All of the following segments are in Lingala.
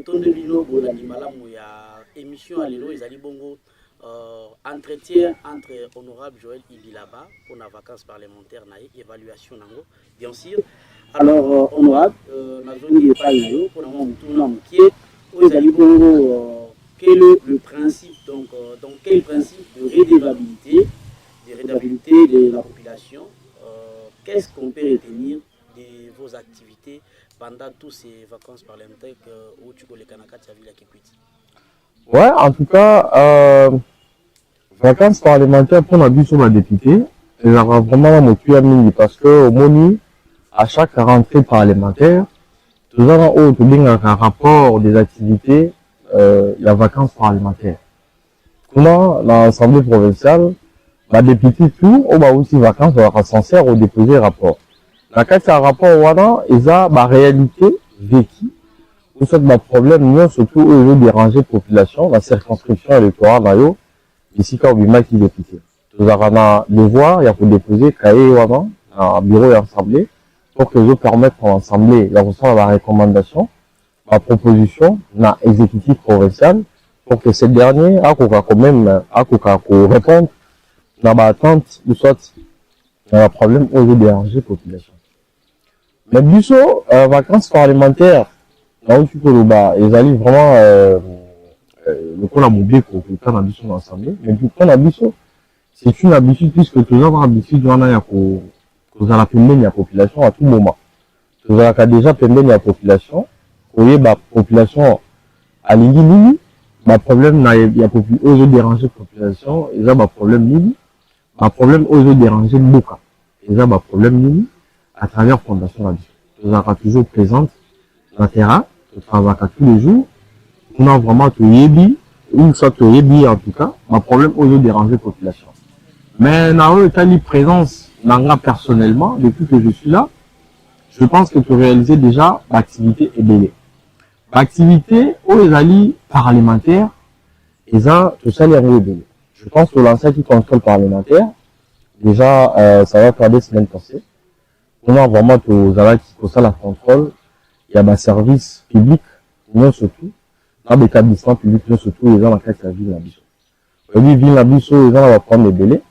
Monton de Lino, Bolanimalamu, il y a émission à l'élo, ils allaient bongo. Entretien entre honorable Joël Ibilaba pour la vacances parlementaires, évaluation bien sûr. Alors, honorable, la zone n'est pas là, pour nous tournons qui est, ils allaient bongo, quel est le principe, donc quel principe de rédévabilité de la population, qu'est-ce qu'on peut retenir de vos activités pendant toutes ces vacances parlementaires où tu connais Kanaka, tu as vu la Kikwiti? Ouais, en tout cas, vacances parlementaires pour l'abus sur la députée, ils ont vraiment motivé parce que au MONU, à chaque rentrée parlementaire, nous avons un rapport des activités, la vacances parlementaires. Comment, dans l'Assemblée provinciale, la députée tout, on va aussi vacances, on va censer au déposer rapport. La carte à rapport, voilà, ils ont la réalité vécue. Tout ça, le problème, nous, surtout, eux, veulent déranger la population, la circonscription électorale, là, ici, quand on a qui député. Nous avons un devoir, il y a pour déposer, cahier, voilà, un bureau et assemblée, pour que je permette à l'assemblée, de recevoir la recommandation, la proposition, dans l'exécutif provincial, pour que cette dernière, a quand même, répondre, dans l'attente, de soit, dans le problème, où veut déranger la population. Mais, du coup, vacances parlementaires, là où tu peux le bas, ils allaient vraiment, le coup, la mobile pour le temps d'ambition dans l'assemblée, mais du coup, l'ambition, c'est une habitude, puisque tu as l'habitude, on a pour la population à tout moment. Tu as déjà permis la population, oui, la population, à l'ingénierie, le problème, il y a osé déranger la population, ils ont un problème nini, le problème osé déranger le local. Ils ont un problème nini, à travers la fondation l'ambition. Tu as toujours présente, dans le terrain, tu travailles tous les jours, on a vraiment tout yébi, ou soit tout yébi en tout cas, le problème osé déranger la population. Mais, dans le cas de présence, personnellement, depuis que je suis là, je pense que tu réalisais déjà l'activité est belle. L'activité où les alliés parlementaires, ils ont tout ça les belle. Je pense que l'ancien qui contrôle parlementaire, déjà, ça va faire des semaines passées. On a vraiment tous les qui ça la contrôle. Il y a un service public, non surtout. Dans l'établissement public, non surtout, les gens dans la ville l'habisso. Oui, ville l'habisso, les gens vont prendre les délais.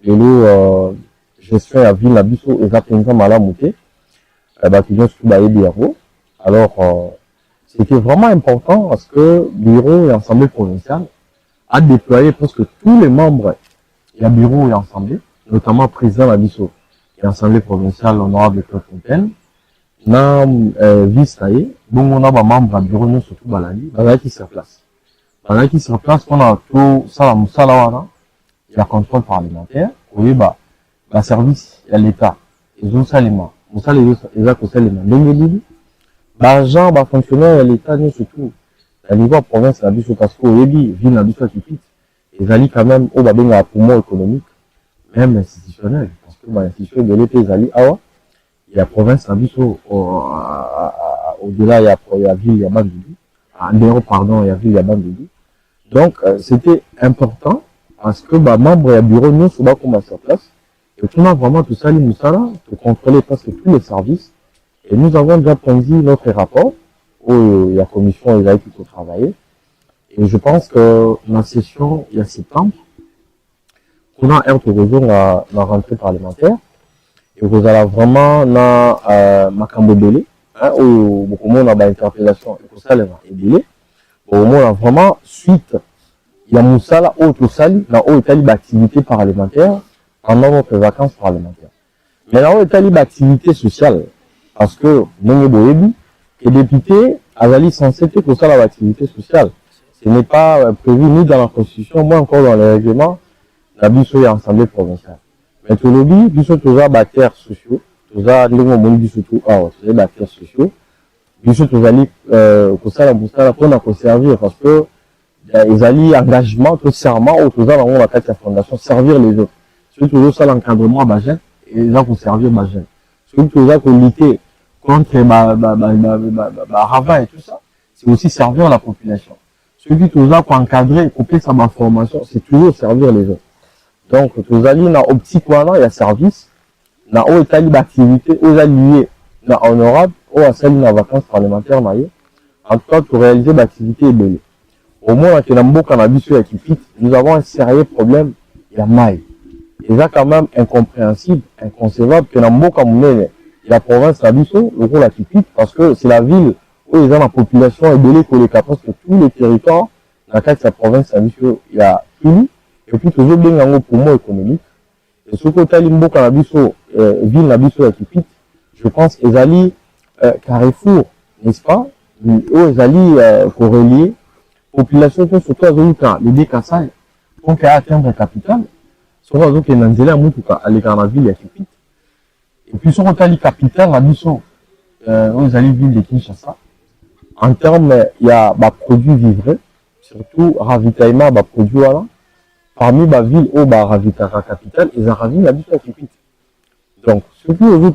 Et là, gestion à ville l'habisso, les gens mal à monter. Qui vient sous bailler bureau. Alors, c'était vraiment important parce que bureau et assemblée provinciale a déployé presque tous les membres. Il y a bureau et assemblée, notamment président l'habisso et assemblée provinciale, honorable Claude Fontaine. Na vice taillé, bon on a des membres à bureau, nous surtout balani, qui se place. Qui se place, on a tout ça, il y a contrôle parlementaire, oui, service, il y a l'État, ils ont ça les mains. Ça, les gens qui les mains. L'argent, fonctionnaire, l'État, nous, surtout, à niveau province, la bise, parce qu'au début, ville, la bise, qui quitte. Ils allaient quand même, au babin, à poumon économique, même institutionnel. Parce que, l'institution de l'État, ils allaient, il y a province, la bise, au-delà, il y a ville, il y a Bandoudou. En dehors, pardon, il y a ville, il y a Bandoudou. Donc, c'était important, parce que, membre et bureau, nous, souvent, comme à sa place. Et on a vraiment tout ça, les moussala, pour contrôler presque tous les services. Et nous avons déjà pondu notre rapport, où il y a commission et qui faut travailler. Et je pense que la session, il y a septembre, on a un réseau à la rentrée parlementaire. Et vous allez vraiment, Makambo Belé, où beaucoup de monde a interpellation, et pour ça, les délai. Au moins, vraiment, suite, il y a moussala, autre sali, dans haut état d'activité parlementaire, pendant votre vacances parlementaires. Mais là, on est allé d'activité sociale. Parce que, nous, les députés, avaient censé faire pour ça l'activité sociale. Ce n'est pas prévu ni dans la Constitution, moi encore dans les règlements, la biso et l'Assemblée provinciale. Mais tout le monde, biso, tous les bactères sociaux, tous les monde surtout, tous les bactères sociaux, biso, tous les, pour ça, la moussala, pour la conserver, parce que, ils allaient engagement, tout serment, ou tous les, on va la fondation, servir les autres. C'est toujours ça l'encadrement à Bajen, et les gens pour servir Bajen. C'est toujours ça pour lutter contre ravin et tout ça. C'est aussi servir la population. Celui qui toujours pour encadrer et couper sa formation, c'est toujours servir les autres. Donc, tous les dans optique, il y a service, dans haut état d'activité, aux alliés, dans honorable, aux assaillis dans vacances parlementaires, en tout cas pour réaliser l'activité ébélée. Au moins, que Namboka na biso ya Kipit, nous avons un sérieux problème, il y a maille. Et ça quand même incompréhensible, inconcevable que Namboka Mounene, la province na biso, le rôle à Kipit, parce que c'est la ville où ils ont la population ébélée pour les parce que tous les territoires, dans le cadre de la province na biso, il y a une, et puis toujours bien un poumon économique. Et ce côté Limboka na biso, ville na biso ya Kipit, je pense qu'ils allaient Carrefour, n'est-ce pas? Où ils allaient corrélier population surtout à les deux Kassai, pour qu'à atteindre la capitale, soit donc qu'il y a un zélé à Moutuka, aller dans la ville, il y a Kipit. Et puis, sur la capitale, la mission, où ils allaient ville de Kinshasa, en termes, il y a des produits livrés, surtout ravitaillement, des produits là, parmi les villes où ils ravitaillent la capitale, ils ont ravi la ville à Kipit. Donc, surtout aux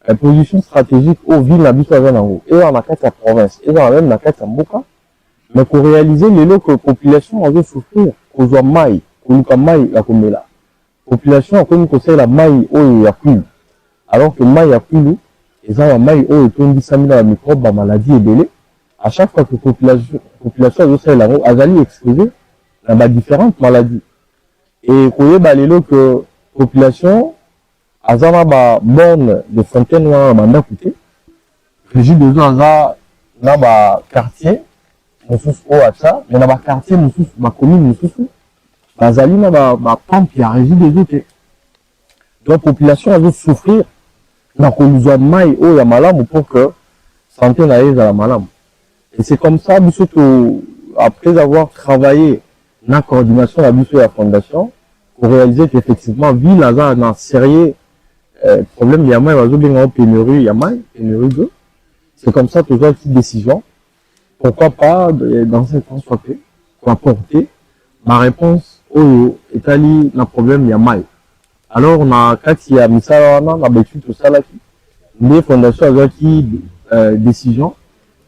la position stratégique aux villes, la ville à Zanango, et dans la carte de la province, et dans même la carte de Mboka. Mais pour réaliser les lots que la population a souffrir, qu'on soit maille, qu'on ait maille la comme là. La population a connu que c'est la maille où il y a plus. Alors que maille a plus, et ça la maille où il y a 10 000 microbes, la maladie est belée. À chaque fois que la population a fait la roue, elle a exposé à différentes maladies. Et qu'on y a les lots que la population a une borne de fontaine où elle a coûté. Régime de eaux a un quartier. Mosusu o acha mais na ba quartier mosusu ba commune mosusu bazali na ba pompe ya régie des eaux. Donc population a souffrir na koluzwa mai o ya malamu pour que santé na eza la malamu. Et c'est comme ça biso to après avoir travaillé na coordination la biso ya fondation pour réaliser qu'effectivement ville aza na sérieux problème ya mai bazo benga pénurie ya mai pénurie d'eau. C'est comme ça toujours une petite décision. Pourquoi pas, dans cette temps soit fait, pour apporter ma réponse au Italie, le problème, il y a mal. Alors, on a, quand il y a mis ça, on a vécu tout ça là, les fondations avec qui, décision,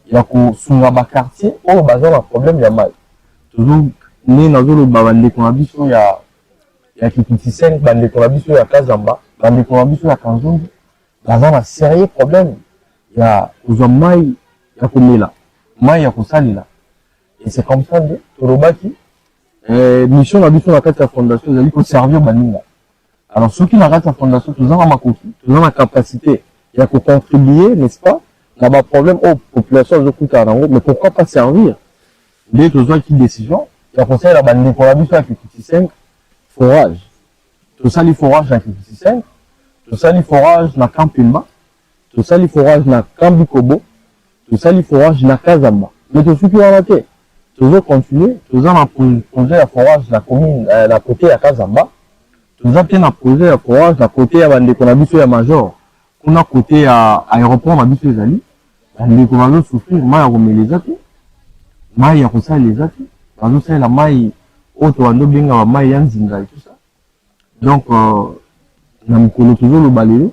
il y a qu'on soumera ma quartier, oh, bah, le problème, il y a mal. Toujours, né, dans le bande qu'on a vu, il y a qui petit 5, bande qu'on a vu, il y a Kazamba, bande qu'on a vu, il y a Kanzong, dans un sérieux problème, il y a, aux mailles, il y a comme là. Moi, il y a ça là. Et c'est comme ça, Torobaki, mission la mission de la fondation, ils allaient conserver Baninga. Alors, ceux qui n'ont pas la fondation, tous ont ma coquille, tous ont la capacité, il y a qu'à contribuer, n'est-ce pas? Il y a pas de problème aux populations, aux écoutes à mais pourquoi pas servir? Les deux autres qui décision, il y a conseil la bande pour la mission avec les petits 5, forage. Tout ça, les forages avec les petits 5, tout ça, les forages dans Campimba, tout ça, les forages dans Kambikobo, tout ça, les forages dans Kazamba. Mais tout ce qui va rater, toujours continuer, toujours dans le projet de forage de la commune, la côté à Kazamba, toujours bien dans le projet de forage la côté à Bande qu'on a vu sur la Major, qu'on a côté à l'aéroport, on a vu sur les alliés, Bande qu'on a souffrir, moi, il y a les athées, moi, il y a les athées, quand nous savons la maille, autre, on a bien la maille, Yanzinga et tout ça. Donc, on a toujours le balayé,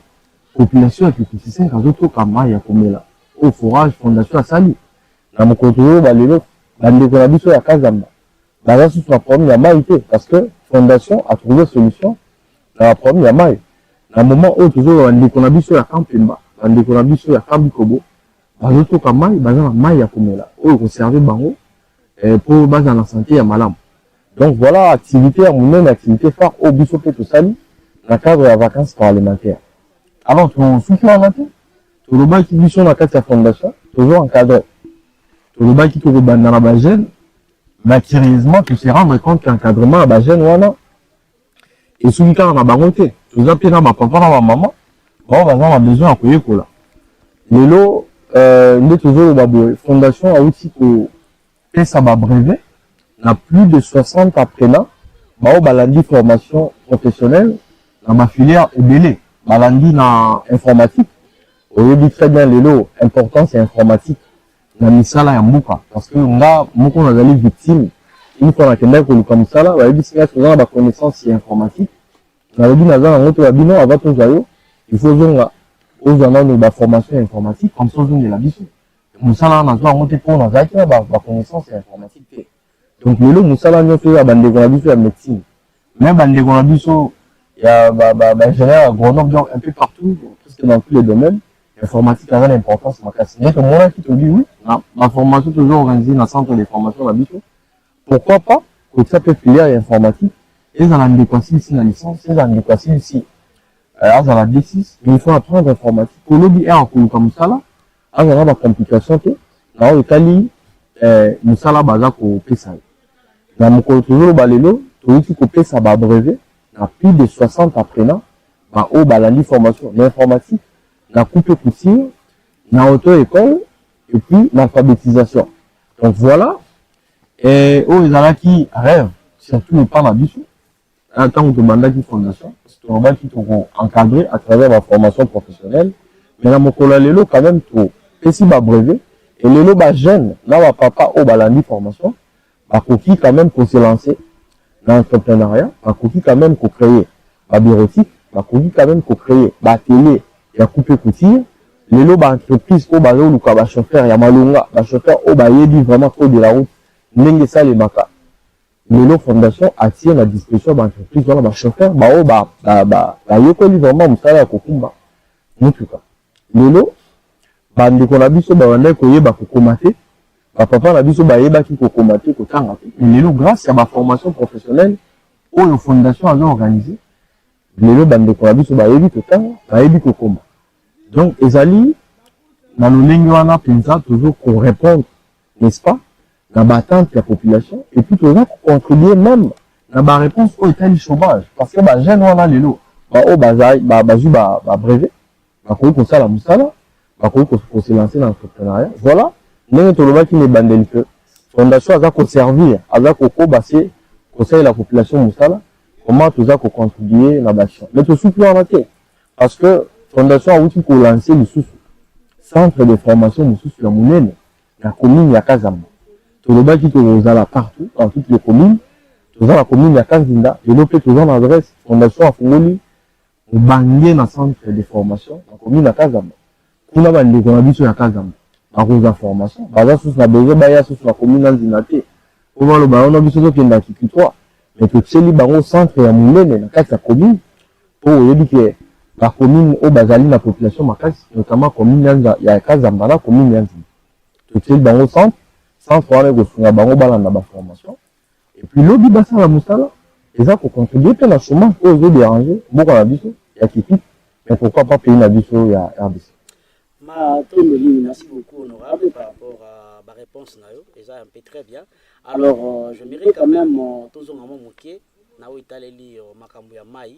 population avec les petits 5, quand autres, comme moi, il y a comme là. Au forage, fondation à Sali. Dans mon contrôle, bande qu'on a vu sur la Kazamba. Dans la sous problème, il y a maïté. Parce que fondation a trouvé solution dans la problème, il y a maï. Dans le moment où toujours, bande qu'on a vu sur la Campimba, bande qu'on a vu sur la Kambikobo, bande qu'on a maï, bande qu'on a maï à comme là. Où conserver bango, pour base dans la santé, il y a malam. Donc voilà, activité à mon même activité phare au Bissopé tout Sali, dans le cadre de la vacances parlementaires. Alors, tu souffles en matin? Tout le monde qui vit sur la carte de la fondation, toujours encadré. Tout le monde qui trouve dans la bagène, mais curieusement, tu te rends compte qu'encadrement à la bagène, voilà. Et ceux qui ont la bonté, tout ça, puis dans ma papa, dans ma maman, bon, on a besoin de payer pour là. Les lots, nous toujours la fondation a aussi pour faire ça brevet, n'a plus de 60 apprenants, bah, balandi formation professionnelle, dans ma filière ébélée, balandi dans informatique. On dit très bien les lots, important c'est informatique. Na misala ya mbuka. Parce que nga, moko on a des victimes. Une fois qu'on a quelqu'un comme ça là, on a dit c'est que la connaissance informatique. On a dit naza en autre bino avant tout ça il faut zonga aux gens de la formation informatique comme ça zonga la biso. Musala naza en autre pour naza qui a la connaissance informatique. Donc les lots musala nous fait la bande de biso la médecine. Même bande de biso il y a ingénieur agronome un peu partout, presque dans tous les domaines. informatique a une importance makasi. Mais moi qui te dis oui, ma formation toujours organisée dans le centre de formation d'habitude. Pourquoi pas que ça peut filière informatique et dans l'adéquation ici dans la licence, et dans l'adéquation ici dans la D6, mais il faut apprendre l'informatique. Pour le bien en cours comme ça là, on a des complications que dans le Cali, nous ça là baza pour PSA. Dans mon cours toujours le balélo, tout qui copier ça va brevet, à plus de 60 apprenants, bah au balandi formation, l'informatique, la coupe couture, la auto-école, et puis l'alphabétisation. Donc voilà, et oh, ils ont qui rêvent, surtout le pas d'habitude, en tant que mandat de fondation, c'est un mandat qui sont encadré à travers la formation professionnelle, mais dans mon cours quand même, tout, et si bah brevet, et le lot bah jeune, là, va papa au balandi formation, bah coquille quand même pour se lancer dans l'entrepreneuriat, bah coquille quand même pour créer bah bureautique, bah coquille quand même pour créer bah télé, il y a coupé couture, le lot bah entreprise au bah ou bah chauffeur, il y a malonga, bah chauffeur au bah yébi vraiment trop de la route, n'engue ça les baka. Le lot fondation attire la discussion bah entreprise, voilà bah chauffeur, bah oh bah yoko vraiment moussala ya kokumba. En tout cas, le lot, bah ndeko na biso bah wanda koye bah kokomate, bah papa na biso bah yeba ki kokomate kotanga. Le lot grâce à ma formation professionnelle, aux fondations à organisé, le lot bah ndeko na biso bah yebi kotanga, bah yebi kokoma. Donc ezali na lolenge wana penza toujours qu'on répond, n'est-ce pas, dans l'attente de la population, et puis toujours contribuer même dans la réponse au état du chômage, parce que bah jeune wana le lot, bah oh bah brevet, bah qu'on ça la moussala, bah qu'on se lancer dans l'entrepreneuriat. Voilà, n'est tout le monde qui n'est bandé que fondation a qu'on servir, a qu'on basser conseiller la population moussala, comment tout ça qu'on contribuer dans la bâche. Mais tout souple en matière, parce que fondation a aussi pour lancer le sous centre de formation de sous la mounene, la commune ya Kazamba. Tout le monde qui est là partout, dans toutes les communes, tout dans la commune ya Kanzinda, et l'autre tout dans l'adresse fondation à Fongoli, au bannier dans le centre de formation, la commune ya Kazamba. Pour la bande qu'on a vu sur la Kazamba, en cause de la formation, basé sur la besoin, basé sur la commune dans Zinate. Pour voir le baron, on a vu sur qui est dans qui 3, mais que c'est le baron centre et à mounene, dans la commune, pour dire que la commune au Bazali, la population Makas, notamment commune ya Kazamba, la commune Yanzi. Tout c'est le baron centre avec le baron balan dans la formation. Et puis l'autre bassin la moussala, et ça pour contribuer à la chômage, aux autres dérangés, beaucoup à la biso, il y a qui mais pourquoi pas payer la biso, il y a RDC. Merci beaucoup honorable par rapport à ma réponse, et ça un peu très bien. Alors, je m'irai quand même, tous en amont moqué, Nao Italeli, Makambu ya Mai.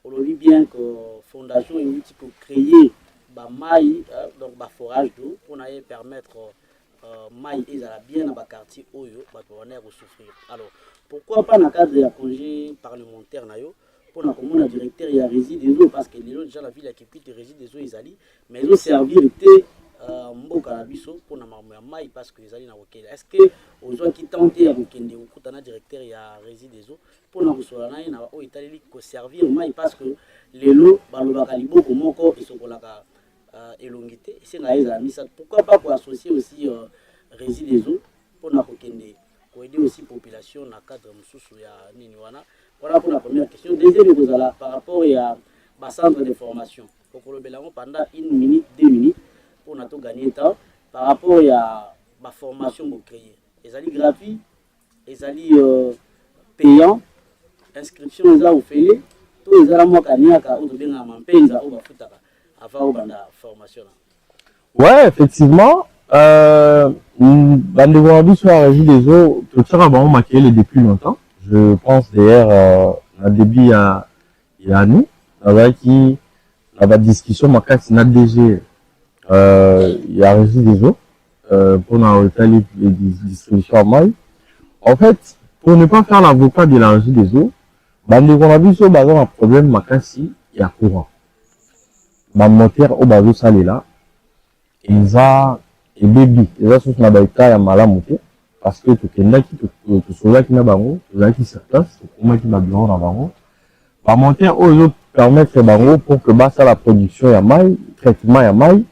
On le dit bien que la fondation est utile pour créer bah maï donc bah forage d'eau pour permettre maï et ça bien dans le quartier oyo bah pour souffrir. Alors pourquoi pas dans le cadre de congé parlementaire nayo pour la commune directeur il y a réside des eaux parce que les autres déjà la ville qui quitte réside des eaux ils allaient mais ils ont servi était mboka na biso pour na maï parce que ils allaient na hotel. Est-ce que aux gens qui tentaient à kende au kutana directeur il y a réside des eaux pour na kosola na na o italien ko servir maï parce que les lots balobaka liboko moko isokolaka elongité c'est na eza misa pourquoi pas pour associer aussi réside des eaux pour na kokende pour aider aussi population na cadre mususu ya nini wana. Voilà pour la première question. Deuxième kozala par rapport à ba centre de formation pour le belango pendant 1 minute 2 minutes pour na to gagner temps par rapport à ma formation pour créer les ali gratuit les ali payant inscription za au fait tout les ala mo kaniaka ou bien mampenza ou bafutaka avant au banda formation. Ouais, effectivement, bande de sur la régie des eaux, tout ça va vraiment maquiller depuis longtemps. Je pense d'ailleurs la début il y a nous, avec qui la discussion ma carte n'a DG il y a régie des eaux pour la les distributions à maille. En fait, pour ne pas faire l'avocat de la régie des eaux, bande de sur un problème ma carte il y a courant. Ma moteur au bateau salé là, ils ont et baby, ils ont sur la baïta ya malamuté parce que tout kenda qui tout cela qui n'a bango, tout là qui se place, comment qui va bien dans bango. Ma moteur aux autres permettre bango pour que bas la production ya maille, traitement ya maille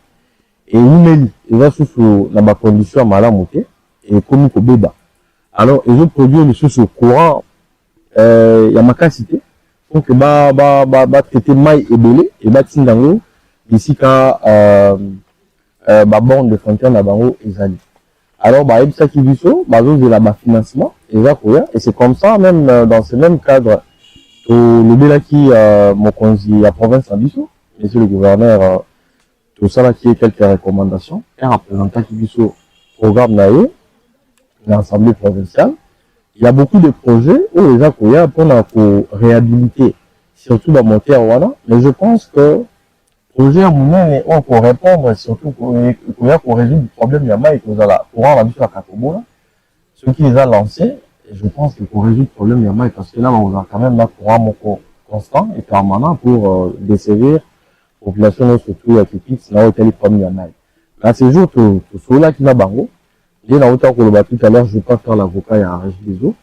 et numeli, ils ont sur la condition malamuté et comme ko beba. Alors ils ont produit le sous courant ya makasité pour que ba traiter maille et belé et ba tindango d'ici qu'à borne de frontière na bango ezali. Alors ça qui biso bazo de la financement et c'est comme ça même dans ce même cadre le bela qui mokonzi la province en biso, monsieur le gouverneur tout ça là qui est quelques recommandations un représentant qui biso programme naé l'Assemblée provinciale. Il y a beaucoup de projets où les accoya pour réhabiliter surtout dans mon terroir, mais je pense que projet à moment on peut répondre surtout pour résoudre le problème il y a mal et que la courant la mission à Kakobo ceux qui les a lancés je pense que pour résoudre le problème il y a mal parce que là on a quand même un courant constant et permanent pour desservir la population surtout à Kipix là où il y a problème il y a mal là c'est jour tout cela qui n'a bango j'ai la hauteur que le tout à l'heure je ne vais pas faire l'avocat et arranger les eaux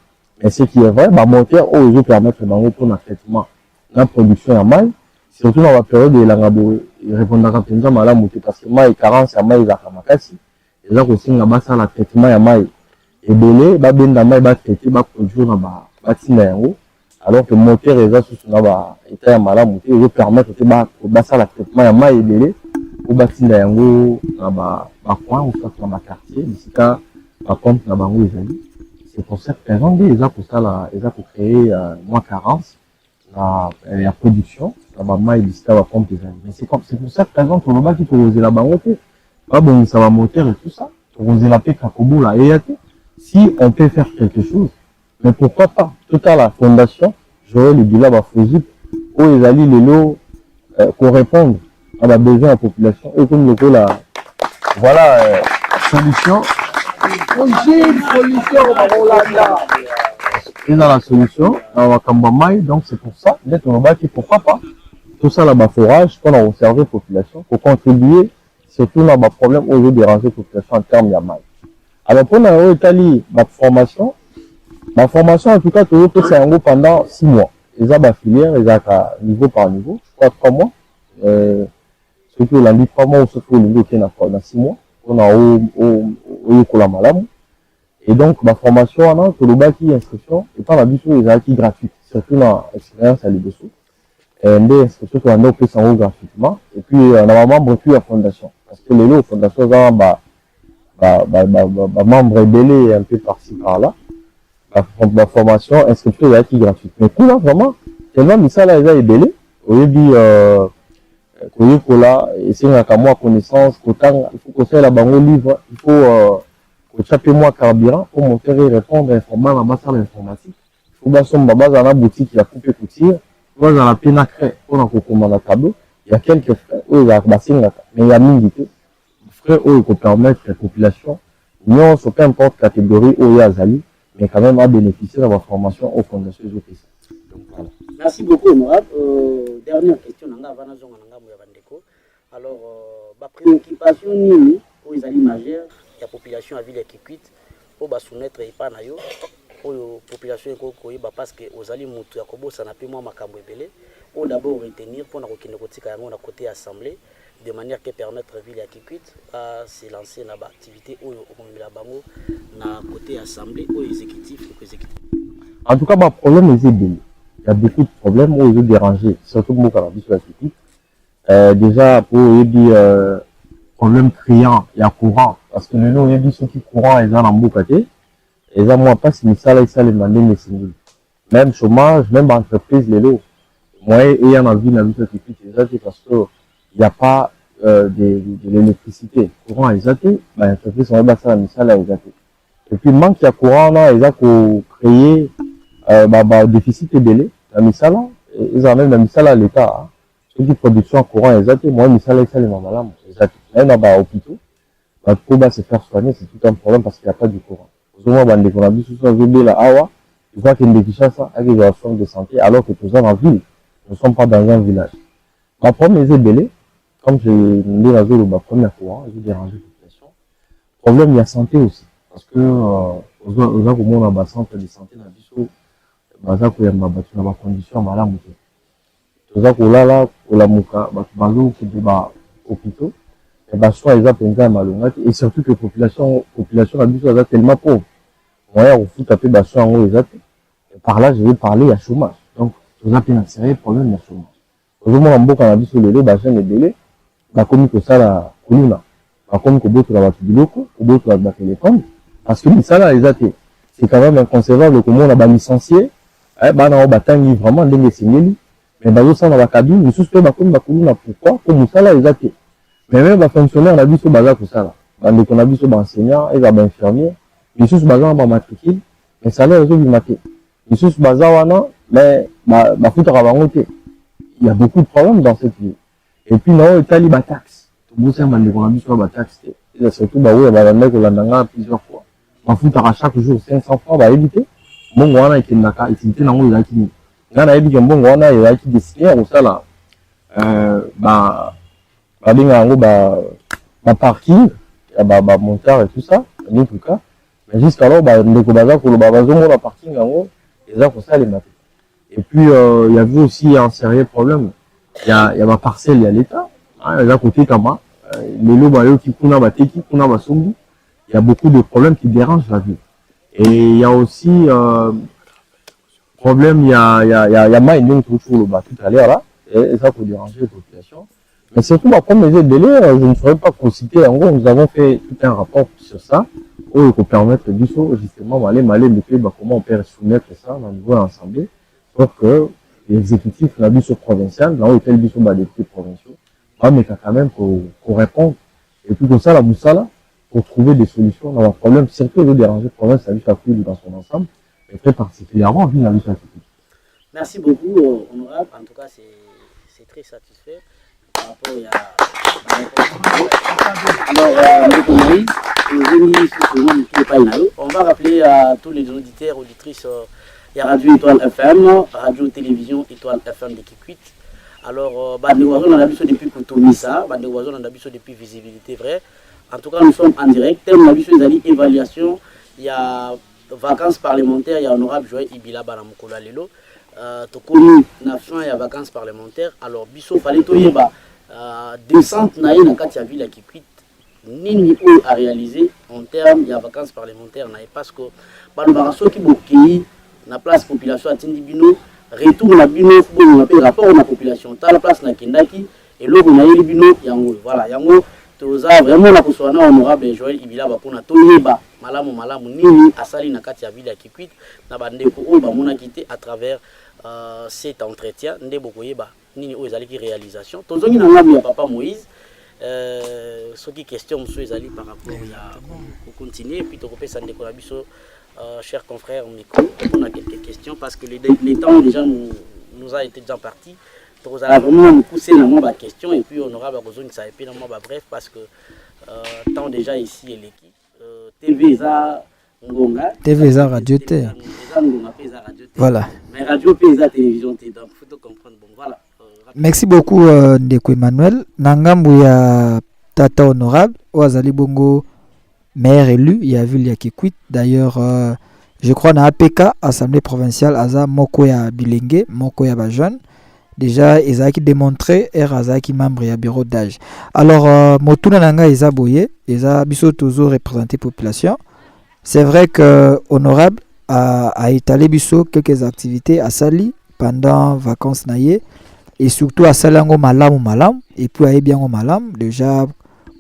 mais ce qui est vrai monter aux eaux permettre bango pour un traitement la production à mal surtout dans la période de l'angabo répondre à penza malamu parce que mai carence ya mai za kamakasi eza ko singa basa la traitement ya mai ebele ba benda mai ba traiter ba produire na ba tina yango alors que moteur eza sous na ba état ya malamu te yo permettre te ba basa la traitement ya mai ebele pour ba tina yango na ba coin ou soit na ba quartier d'ici ka ba pompe na bango ezali c'est pour cette raison eza pour ça la eza pour créer moins carence la production la maille d'ici va pompe des années. Mais c'est pour cette raison que le bas qui peut oser la bangote, pas bon, ça va moteur et tout ça, pour oser la paix Kakobo là et si on peut faire quelque chose, mais pourquoi pas, tout à la fondation, j'aurais le bilan à Fojip, où ils allaient les lots pour répondre à la besoin de la population, et comme le coup là, voilà, solution. Et dans la solution, dans la Kambamaï, donc c'est pour ça, d'être au bas qui pourquoi pas. Tout ça là-bas forage, qu'on a observé la population, pour contribuer surtout dans le problème où je déranger la population en termes de maille. Alors pour nous, Italie, ma formation en tout cas, tout c'est un groupe pendant 6 mois. Les a filière, les a niveau par niveau, je crois 3 mois. Surtout l'on dit 3 mois, ou surtout le niveau qui est dans 6 mois. On a au la malamu. Et donc, ma formation, on a tout le bas qui inscription, et par la biche, les a acquis gratuites, surtout dans l'expérience à l'IBSO. Des inscriptions qu'on a fait en haut gratuitement, et puis on a membre puis la fondation. Parce que les lots, fondation, membre ébélé un peu par-ci par-là. La formation, inscription, il y a qui gratuite. Mais tout là, vraiment, tellement, mais ça là, il y a ébélé. Au début, et c'est un moi connaissance, il faut qu'on fasse la bango livre, il faut, chaque mois carburant pour monter et répondre informalement à ma salle informatique. Il faut que son baba dans la boutique, il a coupé couture, dans la peine à créer, on a commandé un tableau. Il y a quelques frères, où il y a bassin, mais il y a milité. Frères, où il faut permettre la population, non, sur peu importe catégorie, où il y a Zali, mais quand même à bénéficier de la formation aux fondations OPC. Donc voilà. Merci beaucoup, honorable. Dernière question, alors, ma préoccupation, où ils allaient majeure, la population a vu les Kikwit, pour soumettre et pas nayo, pour la population parce que aux alliés Moutou Yakobo, ça n'a plus moins Makambo Ebele, pour d'abord retenir pour la côté assemblée, de manière que permettre la ville à Kikwit à se lancer dans l'activité au Bango, dans côté assemblée, au exécutif. En tout cas, le problème est il y a beaucoup de problèmes où ils ont dérangé, surtout pour la vie sur la Kikwit. Déjà, pour dire problème criant, il y a courant. Parce que nous, il y a ceux qui courant, ils ont un boucaté. Ils ont moins pas si ça, ils sont les mandés, mais c'est nul. Même chômage, même entreprise, les lots. Moi, il y a une vie, la vie, c'est parce que il n'y a pas de l'électricité. Courant, ils ont été, l'entreprise, on va ça, la misale, ils ont été. Et puis, manque il y a courant, là, ils ont créé, déficit ébélé, la misale, ils ont même la misale à l'État, ceux qui production courant, ils ont été, moi, misale, ils ont malade, ils ont été. Même dans les hôpitaux, pour se faire soigner, c'est tout un problème parce qu'il n'y a pas de courant. Vous voyez, on a vu sur la Awa, tu vois qu'il y a des Kinshasa avec des soins de santé, alors que tout ça en ville, nous ne sommes pas dans un village. Ma première est belé, comme je l'ai dit la première fois, j'ai dérangé la population. Problème, il y a santé aussi. Parce que, aux gens on a un centre de santé dans le biseau, il y a des conditions malades. Tout ça, là, pour la mouka, qui est hôpitaux. Et surtout que la population est tellement pauvre. Moi, on fout taper en haut, par là, je vais parler à chômage. Donc, tout ça, c'est un sérieux problème de chômage. Aujourd'hui, on a beaucoup de sur le lait, est délai. bakomi kosala koluna bakomi kobotola bato biloko kobotola batelefone parce que misala eza te. C'est quand même inconcevable komona balicencié bana oyo batangi vraiment ndenge esengeli mais bazosala bakabine misusu mpe bakomi bakoluna pourquoi po mosala eza te. Mais même bafonctionnaire na biso baza kosala bandeko na biso baenseignant eza bainfirmier misusu baza na bamatricule mais salaire ezobima te misusu baza wana mais bafutaka bango te. Il y a beaucoup de problèmes dans cette vie. Et puis na oyo etali bataxe tobosa bandeko na biso bataxe te surtout baoyo balanda kolandanga plusieurs fois bafutaka chaque jour 500 francs bayebi te mbongo wana ekendaka utilité nango ezalaki nini nga nayebi ke mbongo wana ezalaki destiné ya kosala babenga yango baparking ya bamontard et tout ça en tout cas mais jusqu'alors bandeko baza koloba bazomona parking yango eza kosalema te. Et puis il y avait aussi un sérieux problème. Il y a ma parcelle, il y a l'État. Il y a côté Kama. Les lots qui kuna bateki, kuna basombi. Il y a beaucoup de problèmes qui dérangent la vie. Et il y a aussi problème, il y a mining tout à l'heure là. Et ça peut déranger les populations. Mais surtout, comme les délais, je ne saurais pas vous citer. En gros, nous avons fait tout un rapport sur ça. Où il faut permettre justement comment on peut soumettre ça dans le niveau de l'Assemblée. Pour que l'exécutif, la mission provinciale, là où était le mission des députés provinciaux, mais quand même pour répondre. Et puis comme ça, la Moussala, pour trouver des solutions dans leurs problèmes, surtout de déranger le problème, ça lui fait dans son ensemble, et très particulièrement, vu la mission. Merci beaucoup, honorable. En tout cas, c'est très satisfait par rapport à... Alors, on va rappeler à tous les auditeurs, auditrices, il y a Radio Étoile FM, Radio Télévision Étoile FM de Kikwit. Alors, on a vu depuis Koutoumissa, on a vu depuis Visibilité Vraie. En tout cas, nous sommes en direct. On a vu évaluation, il y a vacances parlementaires, il y a honorable Joël Ibila Banamukola Lelo. Tokoni Nafin, il y a vacances parlementaires. Alors, Bisso fallait tout y descente na Katia Ville à Kikwit. Nini a réalisé en termes de vacances parlementaires parce que Banbaraso qui bokei na place population atindi bino retour na bino on appelle rapport na population ta la place na kendaki et logo na yeli bino yango voilà yango toza vraiment na kuswana honorable Joël Ibila bakona toyeba malamu nini asali na kati ya ville ya Kikwit na bandeko oyo bamona kité à travers cet entretien ndebo koyeba nini oyo ezali ki réalisation tozongi na ngabu ya papa Moïse ce qui question monsieur ezali par rapport à continuer puis to kopesa ndeko na biso chers confrères, on a quelques questions parce que les temps déjà nous a été déjà partis. Donc, vous allez vraiment nous pousser dans ma question et puis on aura besoin de ça et puis dans bref parce que temps déjà ici et l'équipe TVza Ngonga TVza Radio T. Voilà. Mais Radio Pesa Télévision T. Donc faut comprendre bon voilà. Merci beaucoup Ndeko Emmanuel. Nangambu ya tata honorable Wazali Bongo. Maire élu, il y a vu Kikwit. D'ailleurs, je crois dans APK, Assemblée provinciale, Aza Mokoya Bilingue, Mokoya Bajon. Déjà, ils ont démontré et Razaki membre du bureau d'âge. Alors, Motuna Nanga Isa Boye, ils ont toujours représenté population. C'est vrai que Honorable a étalé biso quelques activités à Sali pendant vacances naïe et surtout à Salango Malam et puis à Ebiango Malam. Déjà,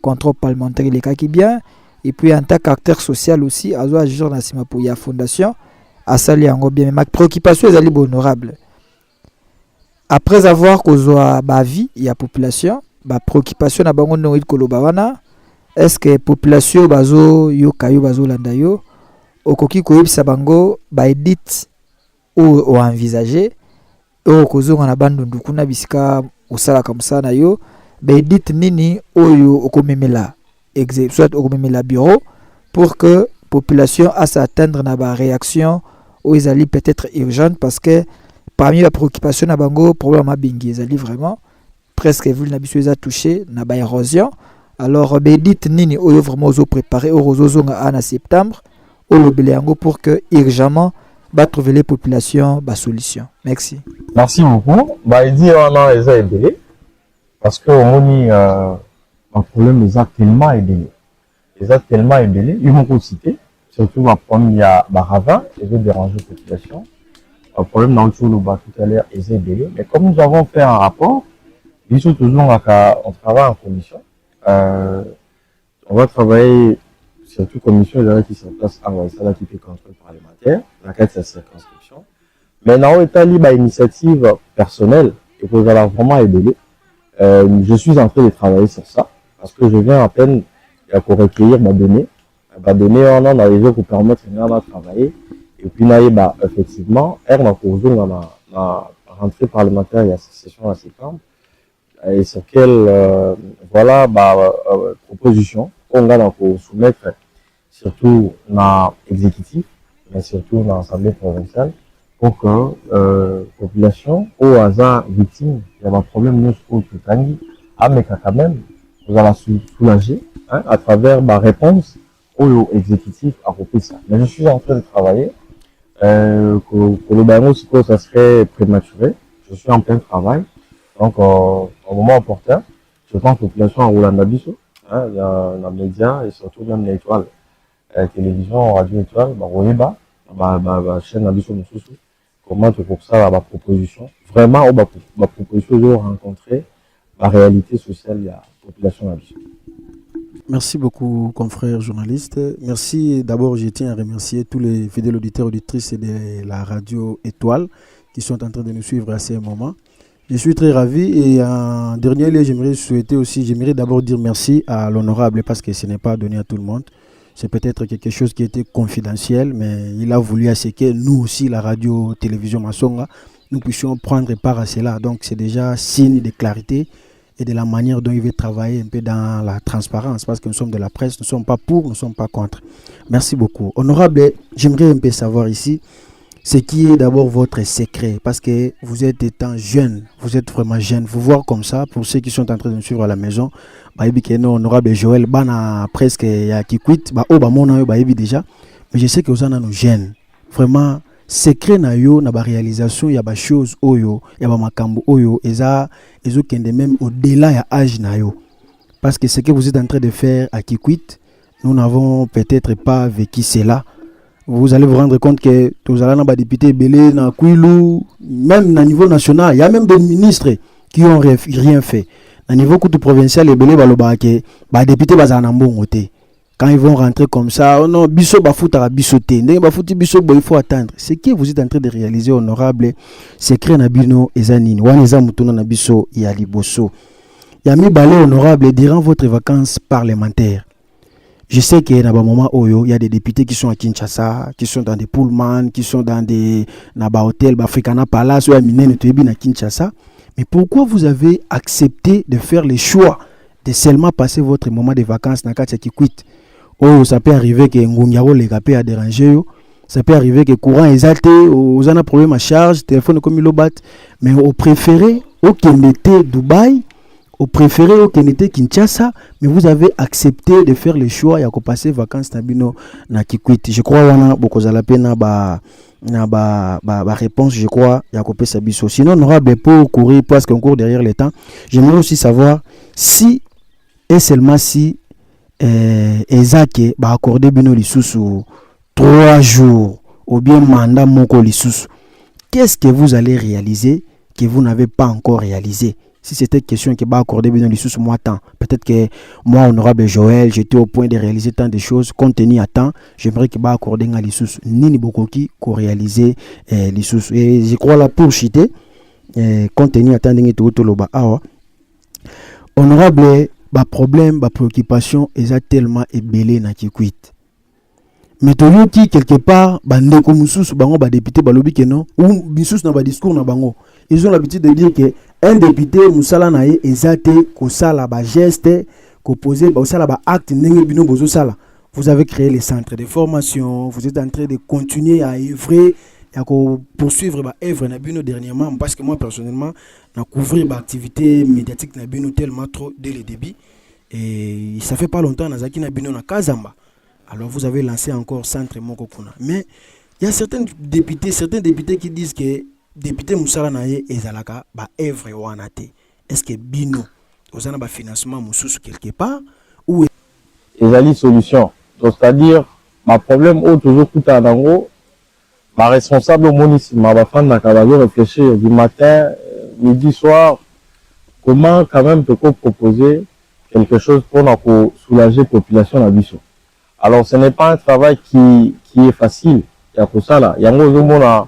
contrôle parlementaire, il est qui bien. Et puis en tant qu'acteur social aussi, à Zoa Jour Nassima pour la fondation, à Sali Ango bien. Mais ma préoccupation est d'aller honorable. Après avoir causé ma vie, il y a population, ma préoccupation à Bango Noïd Kolobawana, est-ce que la population bazo yo kayo bazo landayo, au koki koyib sabango, ba edit ou envisager, au kozo on a bandundu kuna bisika au sala comme ça na yo, ba edit nini oyo okomemela. Soit au la bureau pour que la population a s'attendre à la réaction ou ils allaient peut-être urgente parce que parmi la préoccupation na bango problème à bingi ils allaient vraiment presque vu l'habitude à toucher na ba érosion alors dites nini ou vraiment aux préparer au rozozonga en septembre au lobelango pour que urgemment va trouver les populations ba solution. Merci beaucoup. Bah il dit on a les aidés parce que on un problème exactement aidé. Exactement aidé. Ils vont citer, surtout la première Baravin, qui veut déranger la population. Un problème dans le tout à l'heure est aidé. Mais comme nous avons fait un rapport, Ils sont toujours on travaille en commission. On va travailler surtout commission qui se place à la qui fait contrôle parlementaire, laquelle c'est la circonscription. Mais dans l'état libre à initiative personnelle, et que vous allez vraiment aider. Je suis en train de travailler sur ça, parce que je viens à peine pour recueillir ma donnée. Ma donnée, on a les pour permettre de travailler. Et puis, effectivement, on a rentrée parlementaire et association en septembre, et sur quelle, proposition, on va soumettre, surtout dans l'exécutif, mais surtout dans l'Assemblée provinciale, pour que population, au hasard victime, il y a un problème, nous, au Tangi, mais quand même, vous allez soulager à travers ma réponse au exécutif à propos de ça. Mais je suis en train de travailler. Pour le baron, ça serait prématuré. Je suis en plein travail. Donc, au moment opportun, je pense que la population en Roland Bisso, il y a les médias et surtout même les étoiles, télévision, radio étoile, chaîne Nabiso Moussoussou. Comment pour ça, ma proposition. Vraiment, ma proposition de rencontrer la réalité sociale de la population Nabiso. Merci beaucoup, confrères journalistes. Merci. D'abord, je tiens à remercier tous les fidèles auditeurs et auditrices de la radio Étoile qui sont en train de nous suivre à ce moment. Je suis très ravi et en dernier lieu, j'aimerais d'abord dire merci à l'honorable parce que ce n'est pas donné à tout le monde. C'est peut-être quelque chose qui était confidentiel, mais il a voulu à ce que nous aussi, la radio-télévision Masonga, nous puissions prendre part à cela. Donc c'est déjà signe de clarité et de la manière dont il veut travailler un peu dans la transparence, parce que nous sommes de la presse, nous ne sommes pas pour, nous ne sommes pas contre. Merci beaucoup. Honorable, j'aimerais un peu savoir ici ce qui est d'abord votre secret, parce que vous êtes étant jeune, vous êtes vraiment jeune. Vous voir comme ça, pour ceux qui sont en train de nous suivre à la maison, honorable Joël, presque qui quitte, déjà, mais je sais que vous en avez jeunes. Vraiment, secret na yo na ba réalisation ya ba chose oyo ya ba makambo oyo eza kende même au-delà ya âge na yo, parce que ce que vous êtes en train de faire à Kikwit, nous n'avons peut-être pas vécu cela. Vous allez vous rendre compte que tous allez na député belé na Kwilu, même na niveau national, il y a même des ministres qui ont rien fait. Na niveau provincial et belé baloba ke ba député bazana mbongo te. Quand ils vont rentrer comme ça, oh non, biso bafouta bisoté, ndenge bafouti biso il faut attendre. Ce que vous êtes en train de réaliser, honorable, secret na bino ezanini. Wana eza mutuna na biso ya liboso. Ya mi balé honorable durant votre vacances parlementaires. Je sais qu'il y a des moments où il y a des députés qui sont à Kinshasa, qui sont dans des pullman, qui sont dans des hôtels, Africana Palace, ou à Minen à Kinshasa. Mais pourquoi vous avez accepté de faire le choix de seulement passer votre moment de vacances dans Katia Kikwit? Oh, ça peut arriver que Ngungyaro les gapé a dérangé. Ça peut arriver que courant est alté, vous avez un problème à charge, téléphone comme il bat. Mais au préféré, au Kenete Dubaï, au préféré au Kenete Kinshasa, mais vous avez accepté de faire le choix et de passer vacances nabino na Kikwit. Je crois wana bokozala pena ba réponse, je crois Yakopé Sabiso. Sinon, on aura pour courir parce qu'on court derrière le temps. J'aimerais aussi savoir si et seulement si Ezake va accorder bino lisusu 3 jours ou bien mandat moko lisusu. Qu'est-ce que vous allez réaliser que vous n'avez pas encore réalisé? Si c'était une question qui va accorder bino lisusu moi temps, peut-être que moi honorable Joël, j'étais au point de réaliser tant de choses compte tenu à temps, j'aimerais qu'il va accorder nga lisusu nini bokoki ko réaliser lisusu. Et je crois là pour chiter compte tenu à temps ndenge to loba awa honorable ba problème, ba préoccupation est tellement ébélé na Kikwit. Mais toyoki quelque part bandeko mususu bango ba député balobi que non ou mususu na ba discours na bango. Ils ont l'habitude de dire que un député musala na ye ezate ko sala ba geste ko poser ba sala ba acte ndenge bino bozo sala. Vous avez créé les centres de formation, vous êtes en train de continuer à œuvrer et à poursuivre ba œuvre na bino dernièrement, parce que moi personnellement na couvrir ba activité médiatique na bino tellement trop dès le début et ça fait pas longtemps na zaki na bino na Kazamba. Alors vous avez lancé encore centre moko kuna. Mais il y a certains députés qui disent que député Moussala naye ezalaka ba œuvre wana te. Est-ce que bino ozana ba financement mususu quelque part ou ezali solution? Donc c'est-à-dire ma problème au toujours tout en ango ma responsable au municipal ma femme na kabazo réfléchir du matin midi soir comment quand même peut-on proposer quelque chose pour soulager la population de la Bissau. Alors ce n'est pas un travail qui est facile. Il y a pour ça là. Il y a un monde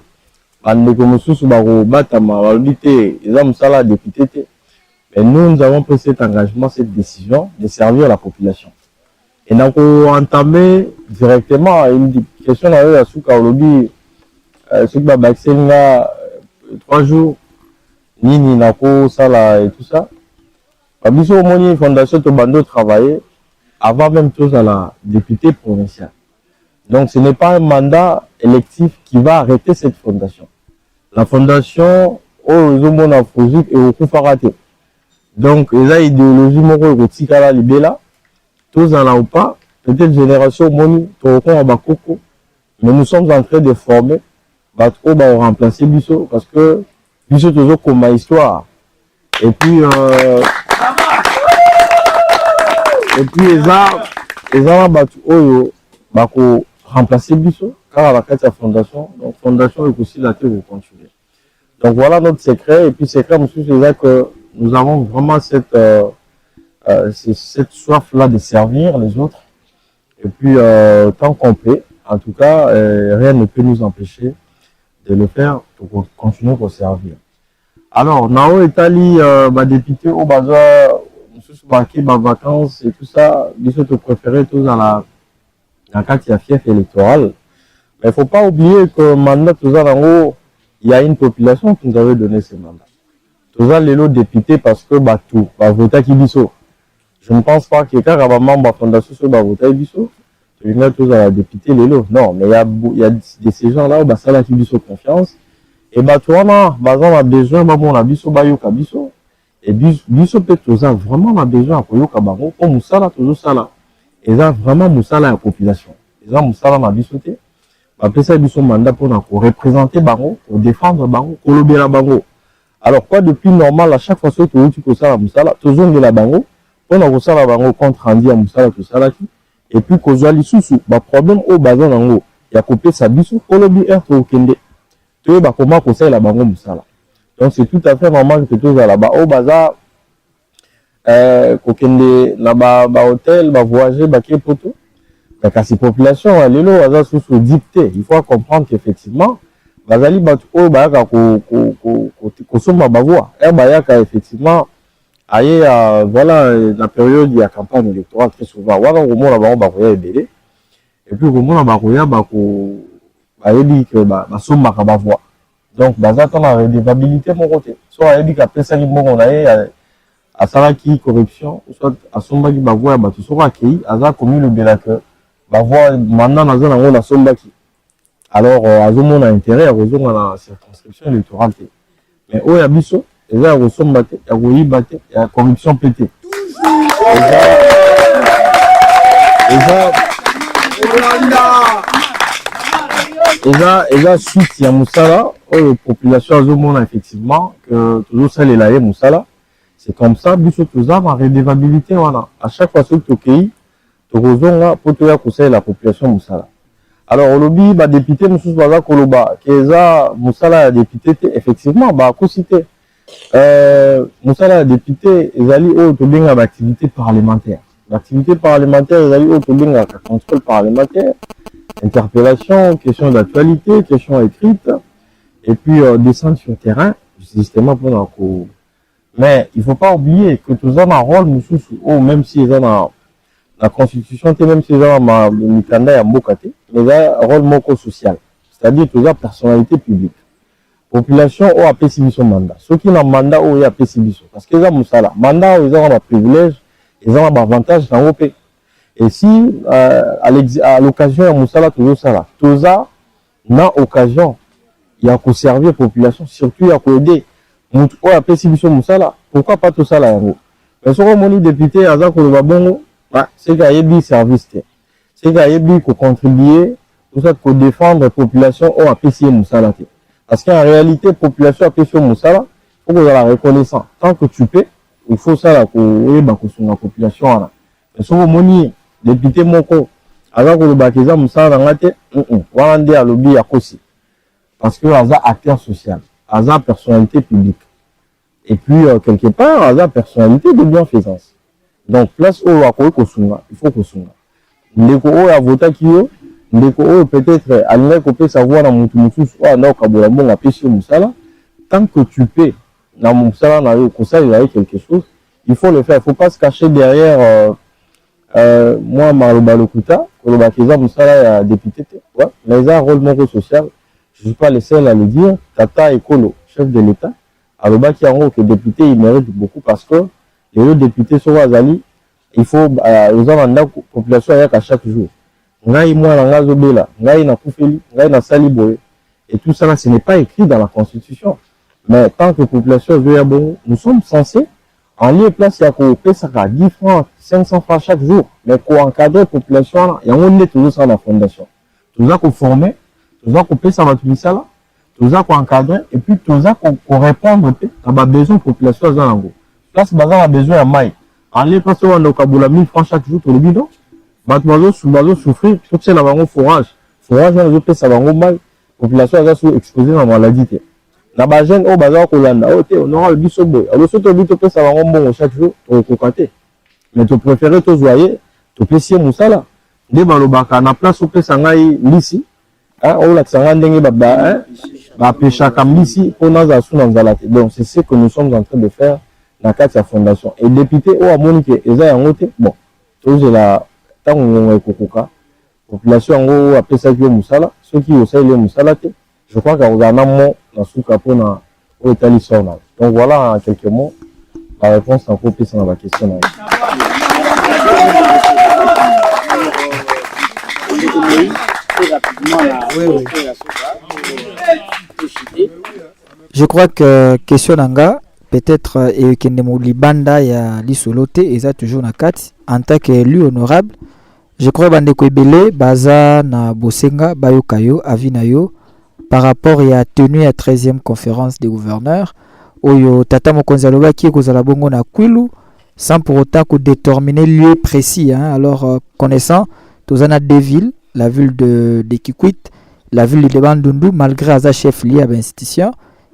mais nous avons pris cet engagement, cette décision de servir la population. Et nous avons entamé directement une question à Souka Olobi, ce qui va 3 jours, Nini Nako, Sala et tout ça. Abisso Moni Fondation Tobando travailler avant même chose à la députée provinciale. Donc ce n'est pas un mandat électif qui va arrêter cette fondation. La fondation, Zomona Fouzik et Okufarate. Donc, il y a une idéologie qui est libéla. Tous en ont pas. Peut-être génération Moni, Bakoko. Mais nous sommes en train de former. Batko va remplacer Bissau parce que Bissau toujours comme ma histoire. Et puis, les gens Batko Bako remplacer Bissau car à la carte de la fondation. Donc, fondation est aussi la terre pour continuer. Donc, voilà notre secret. Et puis, secret, monsieur, c'est que nous avons vraiment cette soif-là de servir les autres. Et puis, tant qu'on peut, en tout cas, rien ne peut nous empêcher de le faire pour continuer pour servir. Alors, Nao Etali, député au bazar, nous vacances et tout ça, ils sont préférés tous dans la carte de fief électorale. Mais il ne faut pas oublier que mandat, tout ça, il y a une population qui nous avait donné ce mandat. Tous les lots députés parce que tout va voter qui Bissau. Je ne pense pas que quand un membre de la fondation va voter Bissau, je vais mettre tous à député les lots. Non, mais il y a ces gens-là où ça la qui Bissau confiance. Et tu vois, on a besoin, on a Bissau, Bayoka Bissau. Et Bissau peut tous vraiment on a besoin pour Yoka Bango, pour Moussala, toujours ça là. Et ça vraiment Moussala la population. Et ça Moussala ma Bissau. Après ça, Bissau mandat pour représenter Bango, pour défendre Bango, pour lober la Bango. Alors, quoi depuis normal, à chaque fois que tu fais ça, toujours de la bango, on a ça la bango contre Randy à Moussala, tout ça là. Et puis, qu'on soit sous problème au bazar d'ango, il y a coupé sa bisou, pour le BR pour Kende. Tu vois, comment qu'on sait la bango Moussala. Donc, c'est tout à fait normal que tu sois là-bas. Au bazar, Kende, là-bas, hôtel, voyager, qui pour tout. Donc, à ces populations, les lots, bazar sous dicté. Il faut comprendre qu'effectivement, bazali batuko bayaka kosomba bavoie bayaka effectivement aye voilà la période de la campagne électorale très souvent wala komona bango bakoya ebele et puis komona bakoya bako bayebi que basombaka bavoie donc bazata na redevabilité mon côté soit ayebi ka pesa li mbongo na ye asalaki corruption soit asombaki bavoie ya bato soko akei aza komi lobela que bavoie mandat naza nango nasombaki. Alors, à ce moment, on a intérêt à rejoindre la circonscription électorale. Mais où il y a Bissau, il y a la corruption pété. Et là, suite, il y a Moussala, où la population à ce moment, effectivement, que toujours ça, les laïcs Moussala, c'est comme ça, Bissau, tout ça, ma redevabilité, voilà. À chaque fois que tu es pays, tu rejoins pour te conseiller la population Moussala. Alors, au lobby, député, M. Baza Koloba, qui est Moussala député, effectivement, cité. Moussala député, ils allaient au Tobinga d'activité parlementaire. L'activité parlementaire, ils allaient au Tobinga contrôle parlementaire, interpellation, question d'actualité, question écrite, et puis descendre sur le terrain, justement pour la cour. Mais il ne faut pas oublier que tout ça a un rôle, même si ils ont la constitution, même si ils ont le Mikanda et Mbokate, mais il y a un rôle moko social. C'est-à-dire que la personnalité publique. Population ou a PCB son mandat. Ceux qui ont un mandat ou a PCB son. Parce qu'ils ont un mandat ou ils ont un privilège, ils ont un avantage dans l'OP. Et si, à l'occasion, il y a Moussala, toujours ça là. Tout ça, dans l'occasion, il y a qu'à servir la population, surtout il y a qu'à aider. Ou a PCB son Moussala. Pourquoi pas tout ça là, mais si on est député, à Zako Bongo, c'est qu'il y a des services. C'est qu'il y a des contribuer pour ça pour défendre la population ou apprécier Moussala. Parce qu'en réalité, la population apprécie Moussala, il faut que vous la reconnaissance. Tant que tu peux, il faut ça pour la population. Mais si vous êtes député Moko, alors que le Bakeza Moussala dans la tête, on va à lobby à Kossi. Parce que vous êtes acteur social, vous êtes personnalité publique. Et puis, quelque part, à la personnalité de bienfaisance. Donc, place où il faut qu'on songe. Ndeko oyo avotaki yo, ndeko oyo peut-être alingai kopesa voix na mutu mususu oyo anda okabola mbongo apesi yo musala. Tant que tu peux, na musala na yo, kosalela ye quelque chose, il faut le faire. Il ne faut pas se cacher derrière moi, Maloba Lokuta, Koloba Keza musala ya député. Ouais, mais il y a un rôle non social. Je ne suis pas le seul à le dire. Tata Ekolo, chef de l'État, Aloba qui en haut que député, il mérite beaucoup parce que les autres députés sont Azali. Il faut aux la population à chaque jour. Ngai moi na ngazobela, ngai na kufeli, ngai na saliboye. Et tout ça là, ce n'est pas écrit dans la Constitution. Mais tant que la population veut bon, nous sommes censés en lieu place il y a qu'on paie ça à 10 francs, 500 francs chaque jour. Mais pour encadrer la population, il y a on est toujours ça la fondation. Tout ça qu'on forme, tout ça qu'on paie ça va tout ça là, tout ça qu'on encadre et puis tout ça qu'on répond à ma besoin de population dans l'ango. Place bazar a besoin de maille. En lieu place on a kabula 1000 francs chaque jour pour le bidon. Batmazo souffrir, tout c'est la bango forage. Forage on a paie ça bango mal. Population a sous exposée à la maladie. Na ba jeune au bazar kolanda o te honorable biso boy alors soto bito pesa bango mbongo chaque jour to kokate mais to préférer to zoyer to pesier musala nde balobaka na place o pesa ngai lisi o la tsanga ndenge ba pesha kamlisi pona za suna nzalate. Donc c'est ce que nous sommes en train de faire na kati ya fondation et député o amoni ke eza yango te bon to la tango ngwe kokoka population ngo apesa ki musala ceux qui osale musala te. Je crois qu'on a un mot dans ce cas pour l'Italie. Donc voilà en quelques mots la réponse en copie sur la question. Je crois que question nanga peut-être et que Libanda ya lisolote et ça toujours na kati en tant qu'élu honorable. Je crois bande ko ebele baza na bosenga bayokayo avinayo par rapport à la tenue à la 13e conférence des gouverneurs, où Tata Mokonzi alobaki kozala bongo na Kwilu, sans pour autant déterminer le lieu précis. Hein. Alors, connaissant, tous en a deux villes, la ville de Kikwit, la ville de Bandundu, malgré Aza chef lié à l'institution,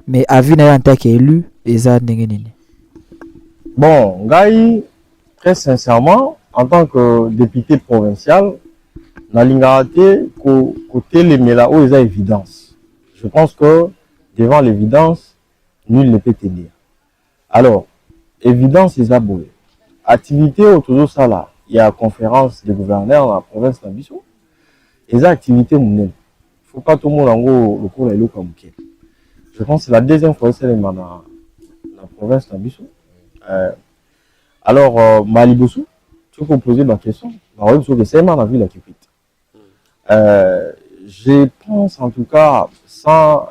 mais Avina en tant qu'élu, Eza Nengenini. Bon, Gaï, très sincèrement, en tant que député provincial, na lingate côté les mélao, Eza évidence. Je pense que devant l'évidence, nul ne peut tenir. Alors, évidence, c'est aboué. Activité autour de ça là, il y a conférence des gouverneurs dans la province d'Ambissou. Et ça, activité mounelle. Il ne faut pas tout le monde en gros le cours et le comme qui. Je pense que c'est la deuxième fois que c'est dans la province d'Ambissou. Alors, Malibossou, tu peux poser ma question. Que c'est dans la ville qui quitte. Je pense en tout cas, sans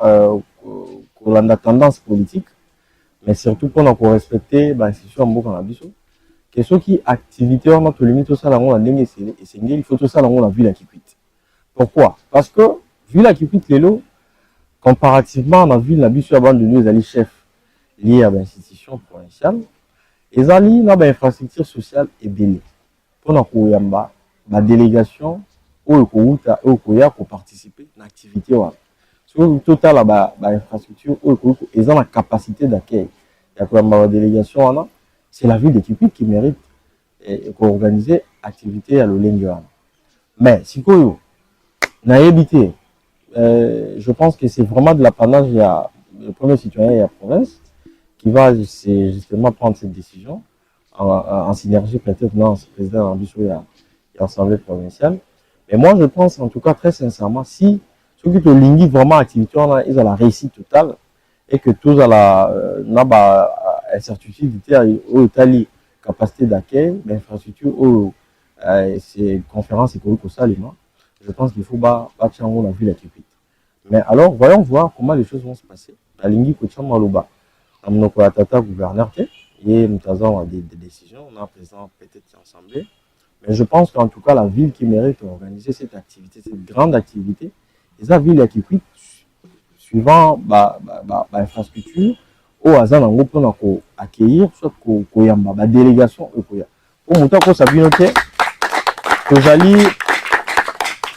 qu'on ait tendance politique, mais surtout pour nous respecter l'institution en Bokanabiso, que ceux qui activité on a limite tout ça là on a dingue il faut tout ça là on a vu la qui quitte. Pourquoi? Parce que vu la qui quitte les lots, comparativement on a vu la biso avant de nous les chefs liés à l'institution provinciale, les alliés dans l'infrastructure sociale est belle. Pour nous koyamba la délégation ou pour participer à l'activité. Sur le total, l'infrastructure, ils ont la capacité d'accueil. Il y a la délégation, c'est la ville de Kikwit qui mérite d'organiser l'activité à l'Olenguana. Mais si vous avez habité, je pense que c'est vraiment de l'apanage, il y a le premier citoyen et la province qui va justement prendre cette décision en synergie peut-être dans ce président Ambissou et l'Assemblée provinciale. Et moi, je pense, en tout cas, très sincèrement, si ceux qui ont lingué vraiment l'activité, ils ont la réussite totale et que tous ont la certitude au Italie, capacité d'accueil, l'infrastructure, c'est conférence économique au Salima, je pense qu'il faut battre la ville à Kipit. Mais alors, voyons voir comment les choses vont se passer. La lingué Kocham Maloba, on a tata gouverneur, et nous avons des décisions, on a présent peut-être l'Assemblée. Mais je pense qu'en tout cas, la ville qui mérite d'organiser cette activité, cette grande activité, c'est la ville qui quitte, suivant l'infrastructure, au hasard, on peut accueillir, soit qu'il y a une délégation. Pour monter que ça vient que j'allais,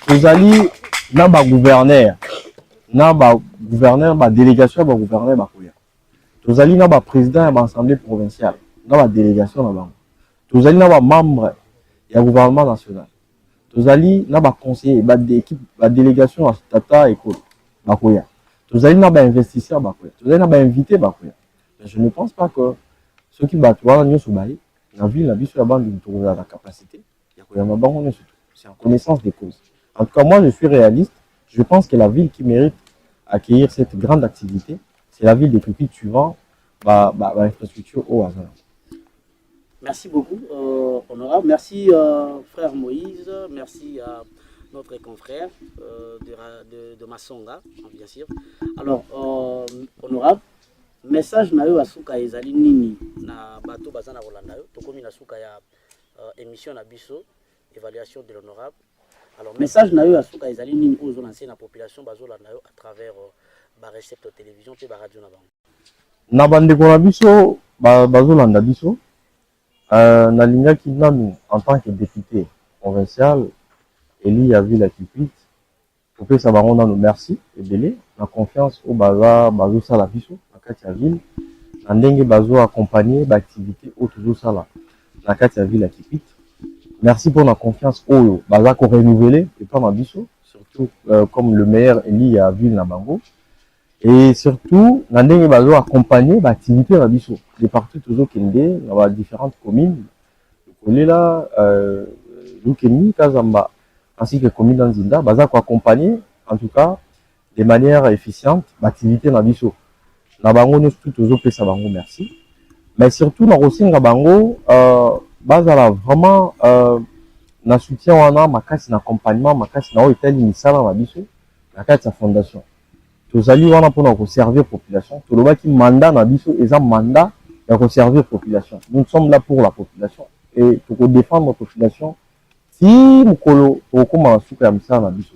gouverneur, délégation, gouverneur, tozali na ba président ya l'Assemblée provinciale, na ba délégation na bango. Tozali na ba membre ya gouvernement national. Tozali na ba conseiller, ba équipe, ba délégation à Tata école bakoya. Tozali na ba investisseurs bakoya. Tozali na ba invité bakoya. Mais je ne pense pas que ceux qui battent la nyonso baye na ville na biso ya bande de la capacité ya koyamba bango nyonso. C'est en connaissance des causes. En tout cas, moi je suis réaliste. Je pense que la ville qui mérite accueillir cette grande activité, c'est la ville de Kikwit suivant l'infrastructure au hasard. Merci beaucoup, honorable. Merci, frère Moïse. Merci à notre confrère de Massonga, bien sûr. Alors, honorable, message na yo asuka ezali nini na bato bazana rolanda yo tokomi na suka ya émission na biso évaluation de l'honorable. Alors message na yo asuka ezali nini ozo lancer na population bazolanda yo à travers ba récepteur télévision pe ba radio na bango. Na bande ko na biso bazolanda biso na lingaki nanu en tant que député provincial élu ya ville ya Kikwit pour que ça bango nanu merci ebele na confiance au bazo sala biso na kati ya ville na ndenge bazo accompagner ba activité au toujours sala na kati ya ville ya Kikwit. Merci pour la confiance au baza ko renouveler et pas ma biso surtout comme le meilleur élu à ville na bango et surtout na ndenge bazo accompagner ba activité na biso de partout toujours kende na différentes communes Kolela Lukeni Kazamba ainsi que commune d'Anzinda baza ko accompagner en tout cas de manière efficiente l'activité na biso na bango nous toujours pesa bango merci mais surtout na rosinga bango bazala vraiment na soutien wana makasi na accompagnement makasi na hôtel misala na biso na kati ya fondation tozali wana pona ko servir population tolobaki mandat na biso eza mandat ya ko servir population. Nous sommes là pour la population et pour défendre la population si mukolo okoma suka ya misala na biso.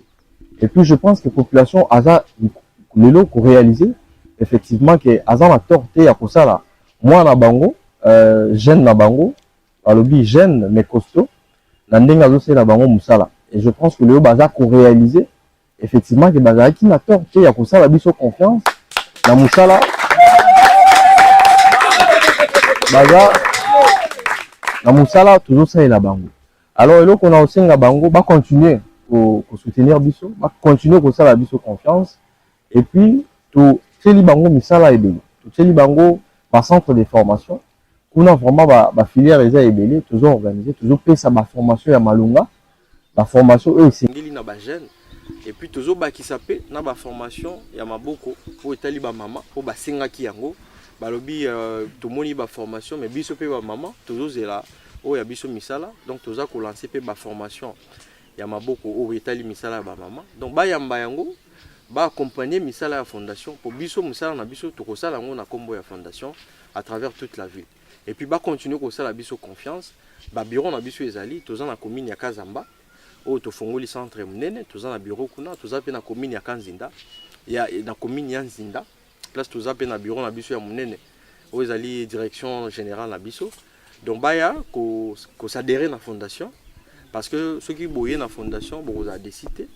Et puis je pense que population aza lelo ko réaliser effectivement que aza na torté ya kosala moi na bango jeune na bango alobi jeune mais costaud na ndenge azosala bango musala et je pense que le baza ko réaliser effectivement que baza ki na tort te ya kosala biso confiance na musala baza na musala toujours ça la bango. Alors eloko na osenga bango ba continuer ko soutenir biso ba continuer ko sala biso confiance et puis to teli bango misala ebele to teli bango par centre de formation. On a vraiment la filière eza ebele toujours organisé toujours pesa ba formation ya malunga ba formation eux singeli na ba jeune et puis toujours ba kisape na ba formation ya maboko po etali ba mama po ba singaki yango balobi to moni ba formation mais biso pe ba mama toujours zela o ya biso misala donc toza ko lancer pe ba formation ya maboko o etali misala ba mama donc ba yamba yango ba accompagner misala ya fondation pour biso misala na biso to ko sala ngo na kombo ya fondation à travers toute la ville. Et puis bah continuer comme ça la biso confiance bah bureau na biso ezali toza na commune ya Kazamba o to fongoli centre munene toza na bureau kuna toza pe na commune ya Kanzinda ya na commune ya Nzinda place toza pe na bureau na biso ya munene o ezali direction générale na biso donc bah ya ko s'adhérer na fondation parce que ceux qui boyer na fondation bon za décider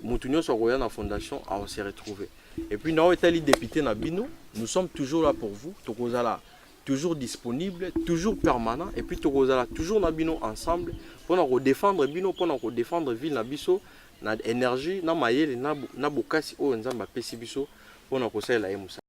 mutunyo so roya na fondation a on s'est retrouvé et puis na etali député na bino nous sommes toujours là pour vous to kozala toujours disponible, toujours permanent, et puis toujours nabino ensemble pour défendre bino, pour défendre ville nabiso, na énergie, na mayele, na bokasi o nzamba pesi biso, pour na kosala la emusa.